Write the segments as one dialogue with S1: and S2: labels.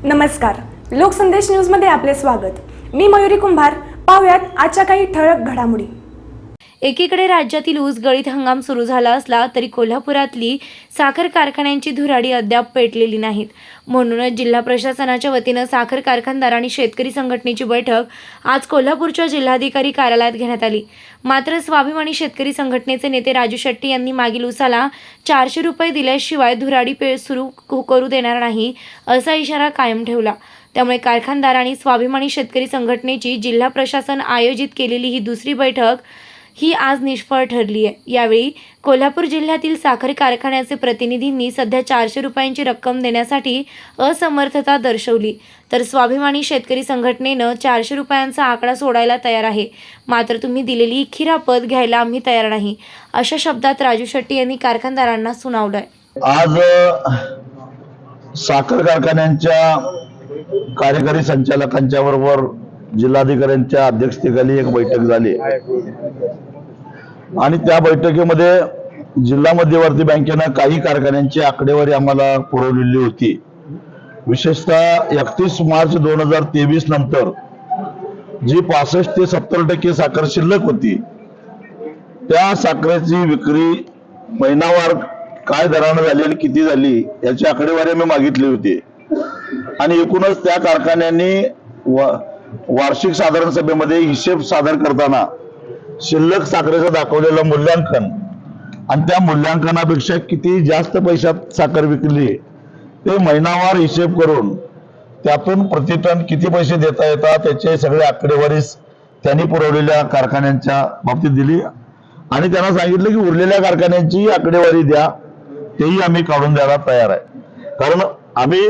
S1: नमस्कार, लोकसंदेश न्यूजमध्ये आपले स्वागत। मी मयुरी कुंभार। पाहुयात आजच्या काही ठळक घडामोडी।
S2: एकीकडे राज्यातील ऊस गळीत हंगाम सुरू झाला असला तरी कोल्हापुरातली साखर कारखान्यांची धुराडी अद्याप पेटलेली नाहीत। म्हणूनच जिल्हा प्रशासनाच्या वतीनं साखर कारखानदार आणि शेतकरी संघटनेची बैठक आज कोल्हापूरच्या जिल्हाधिकारी कार्यालयात घेण्यात आली। मात्र स्वाभिमानी शेतकरी संघटनेचे नेते राजू शेट्टी यांनी मागील ऊसाला 400 रुपये दिल्याशिवाय धुराडी सुरू करू देणार नाही असा इशारा कायम ठेवला। त्यामुळे कारखानदार आणि स्वाभिमानी शेतकरी संघटनेची जिल्हा प्रशासन आयोजित केलेली ही दुसरी बैठक ही आज निष्फळ ठरली आहे। यावेळी कोल्हापूर जिल्ह्यातील साखर कारखान्याचे प्रतिनिधींनी सध्या 400 रुपयांची रक्कम देण्यासाठी असमर्थता दर्शवली, तर स्वाभिमानी शेतकरी संघटनेनं 400 रुपयांचा आकडा सोडायला तयार आहे, मात्र तुम्ही दिलेली खिरापत घ्यायला आम्ही तयार नाही, अशा शब्दात राजू शेट्टी यांनी कारखानदारांना सुनावलंय।
S3: आज साखर कारखान्यांच्या कार्यकारी संचालकांच्या बरोबर जिल्हाधिकाऱ्यांच्या अध्यक्षतेखाली एक बैठक झाली आणि त्या बैठकीमध्ये जिल्हा मध्यवर्ती बँकेनं काही कारखान्यांची आकडेवारी आम्हाला पुरवलेली होती। विशेषतः 31 मार्च 2023 नंतर जी 65 ते 70% साखर शिल्लक होती, त्या साखरेची विक्री महिनावार काय दराने झाली आणि किती झाली याची आकडेवारी मी मागितली होती आणि एकूणच त्या कारखान्यांनी वार्षिक साधारण सभेमध्ये हिशेब सादर करताना शिल्लक साखरेचं दाखवलेलं मूल्यांकन आणि त्या मूल्यांकनापेक्षा किती जास्त पैशात साखर विकली ते महिनावार हिशेब करून त्यातून प्रति टन किती पैसे देता येतात त्याचे सगळे आकडेवारी त्यांनी पुरवलेल्या कारखान्यांच्या बाबतीत दिली आणि त्यांना सांगितलं की उरलेल्या कारखान्यांची आकडेवारी द्या, तेही आम्ही काढून द्यायला तयार आहे। कारण आम्ही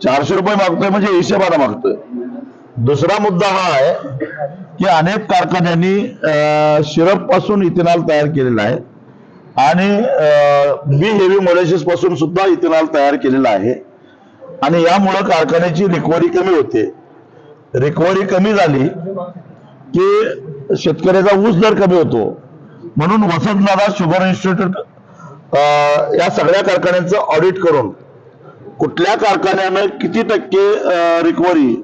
S3: 400 रुपये मागतोय म्हणजे हिशेबाने मागतोय। दुसरा मुद्दा हा आहे की अनेक कारखान्यांनी सिरप पासून इथेनॉल तयार केलेला आहे आणि बी हेवी मोलॅसिस पासून सुद्धा इथेनॉल तयार केलेला आहे आणि यामुळे कारखान्याची रिकव्हरी कमी होते। रिकव्हरी कमी झाली की शेतकऱ्याचा ऊस दर कमी होतो। म्हणून वसंतदादा शुगर इन्स्टिट्यूट या सगळ्या कारखान्यांचं ऑडिट करून कुठल्या कारखान्यानं किती टक्के रिकव्हरी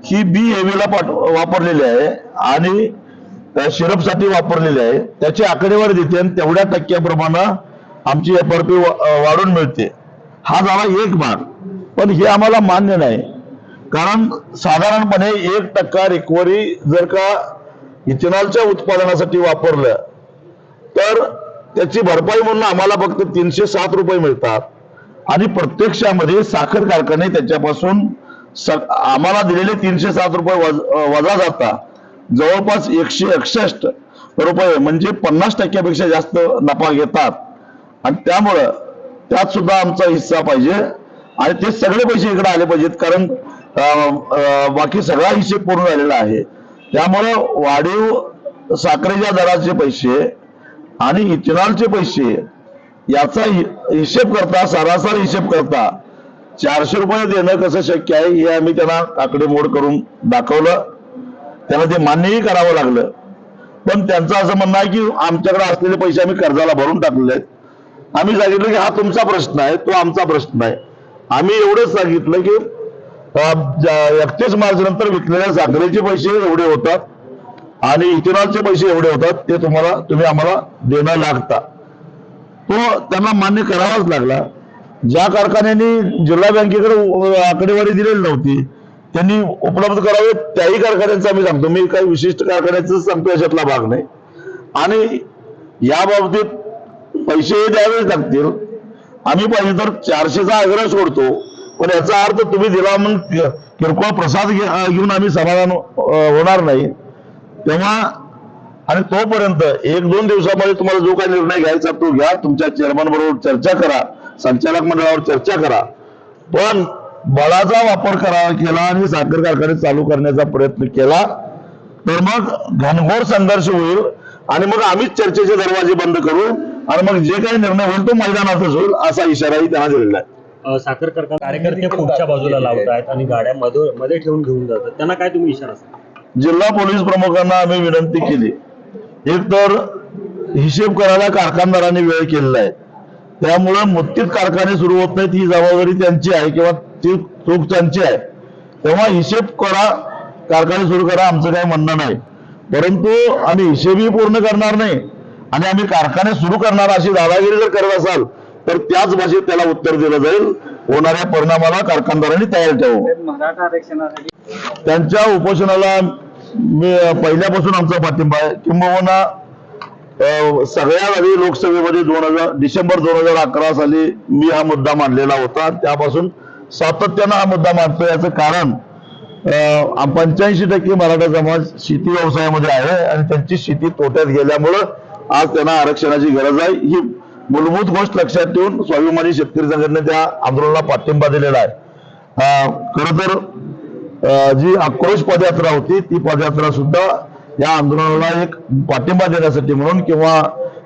S3: ही बी हेवीला वापरलेली आहे आणि सिरपसाठी वापरलेली आहे त्याची आकडेवारी देते आणि तेवढ्या टक्क्याप्रमाणे आमची FRP वाढून मिळते। हा झाला एक भाग, पण हे आम्हाला मान्य नाही। कारण साधारणपणे 1% रिकव्हरी जर का इथेनॉलच्या उत्पादनासाठी वापरलं तर त्याची भरपाई म्हणून आम्हाला फक्त 307 रुपये मिळतात आणि प्रत्यक्षामध्ये साखर कारखाने त्याच्यापासून आम्हाला दिलेले 307 रुपये वजा जाता जवळपास 161 रुपये म्हणजे 50% जास्त नफा घेतात आणि त्यामुळं त्यात सुद्धा आमचा हिस्सा पाहिजे आणि ते सगळे पैसे इकडे आले पाहिजेत। कारण बाकी सगळा हिशेब पूर्ण झालेला आहे। त्यामुळं वाढीव साखरेच्या दराचे पैसे आणि इथेनॉलचे पैसे याचा हिशेब करता सरासरी हिशेब करता 400 रुपये देणं कसं शक्य आहे हे आम्ही त्यांना आकडेमोड करून दाखवलं। त्यांना ते मान्यही करावं लागलं, पण त्यांचं असं म्हणणं आहे की आमच्याकडे असलेले पैसे आम्ही कर्जाला भरून टाकलेले आहेत। आम्ही सांगितलं की हा तुमचा प्रश्न आहे, तो आमचा प्रश्न आहे। आम्ही एवढंच सांगितलं की 31 मार्च नंतर विकलेल्या साखरेचे पैसे एवढे होतात आणि इथेनॉलचे पैसे एवढे होतात, ते तुम्ही आम्हाला देणं लागता। तो त्यांना मान्य करावाच लागला। ज्या कारखान्यांनी जिल्हा बँकेकडे आकडेवारी दिलेली नव्हती त्यांनी उपलब्ध करावे त्याही कारखान्यांचं आम्ही सांगतो। मी काही विशिष्ट कारखान्याचं सांगतो याच्यातला भाग नाही आणि या बाबतीत पैसे द्यावेच लागतील। आम्ही पाहिजे तर 400चा आग्रह सोडतो, पण याचा अर्थ तुम्ही दिला म्हणून किरकोळ प्रसाद घेऊन आम्ही समाधान होणार नाही। तेव्हा आणि तोपर्यंत 1-2 दिवसामध्ये तुम्हाला जो काही निर्णय घ्यायचा तो घ्या, तुमच्या चेअरमन बरोबर चर्चा करा, संचालक मंडळावर चर्चा करा, पण बळाचा वापर केला आणि साखर कारखाने चालू करण्याचा प्रयत्न केला तर मग घनघोर संघर्ष होईल आणि मग आम्हीच चर्चेचे दरवाजे बंद करू आणि मग जे काही निर्णय होईल तो मैदानातच होईल असा इशाराही त्यांना दिलेला आहे।
S4: साखर कारखाना कार्यकर्ते पुढच्या बाजूला लावतात आणि गाड्या मध्ये ठेवून घेऊन जातात, त्यांना काय तुम्ही इशारा?
S3: जिल्हा पोलीस प्रमुखांना आम्ही विनंती केली, एक तर हिशेब करायला कारखानदारांनी वेळ केलेला आहे, त्यामुळे मुत्तीत कारखाने सुरू होत नाहीत ही जबाबदारी त्यांची आहे किंवा ती चूक त्यांची आहे. तेव्हा हिशेब करा, कारखाने सुरू करा, आमचं काही म्हणणं नाही. परंतु आम्ही हिशेबही पूर्ण करणार नाही आणि आम्ही कारखाने सुरू करणार अशी दादागिरी जर करत असाल तर त्याच भाषेत त्याला उत्तर दिलं जाईल. होणाऱ्या परिणामाला कारखानदारांनी तयार ठेवावं.
S5: मराठा आरक्षणासाठी
S3: त्यांच्या उपोषणाला मी पहिल्यापासून आमचा पाठिंबा आहे. किंबहुना सगळ्यात आधी लोकसभेमध्ये डिसेंबर 2011 साली मी हा मुद्दा मांडलेला होता. त्यापासून सातत्यानं हा मुद्दा मांडतो. याचं कारण 85% मराठा समाज शेती व्यवसायामध्ये आहे आणि त्यांची शेती तोट्यात गेल्यामुळं आज त्यांना आरक्षणाची गरज आहे. ही मूलभूत गोष्ट लक्षात ठेवून स्वाभिमानी शेतकरी संघटनेने त्या आंदोलनाला पाठिंबा दिलेला आहे. खरं तर जी आक्रोश पदयात्रा होती ती पदयात्रा सुद्धा या आंदोलनाला एक पाठिंबा देण्यासाठी म्हणून किंवा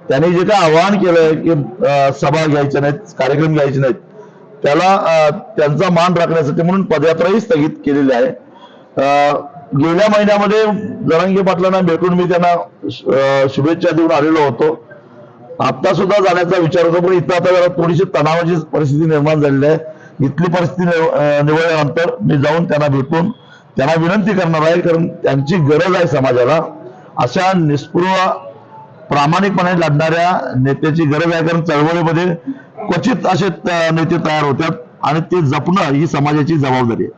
S3: त्यांनी जे काय आवाहन केलंय की सभा घ्यायच्या नाहीत, कार्यक्रम घ्यायचे नाहीत, त्याला त्यांचा मान राखण्यासाठी म्हणून पदयात्राही स्थगित केलेली आहे. गेल्या महिन्यामध्ये जरांगे पाटलांना भेटून मी त्यांना शुभेच्छा देऊन आलेलो होतो. आता सुद्धा जाण्याचा विचार होता, पण इथं आता जरा थोडीशी तणावाची परिस्थिती निर्माण झालेली आहे. इथली परिस्थिती निवळल्यानंतर मी जाऊन त्यांना भेटून त्यांना विनंती करणार आहे, कारण त्यांची गरज आहे समाजाला. अशा निस्पृह प्रामाणिकपणे लढणाऱ्या नेत्याची गरज आहे, कारण चळवळीमध्ये क्वचित असे नेते तयार होतात आणि ते जपणं ही समाजाची जबाबदारी आहे.